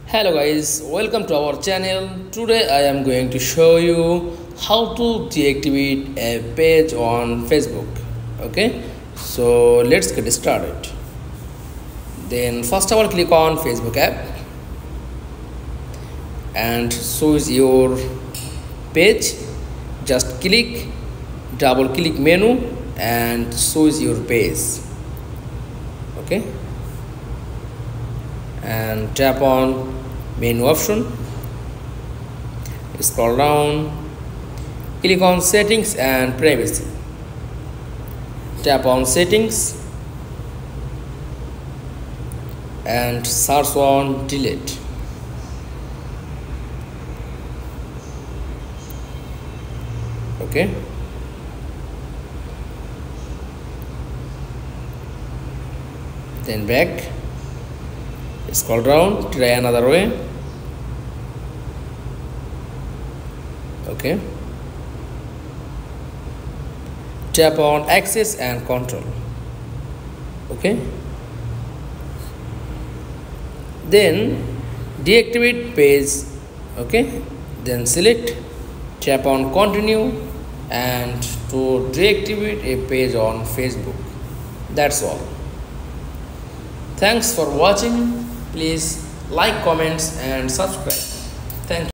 Hello guys, welcome to our channel. Today I am going to show you how to deactivate a page on Facebook. Okay, so let's get started. Then first of all, click on Facebook app and choose your page. Just double click menu and choose your page. Okay, and tap on menu option, scroll down, click on settings and privacy, tap on settings and search on delete. Okay, then back, scroll down, try another way. Okay, tap on access and control. Okay, then deactivate page. Okay, then select, tap on continue and to deactivate a page on Facebook. That's all. Thanks for watching. Please like, comments and subscribe. Thank you.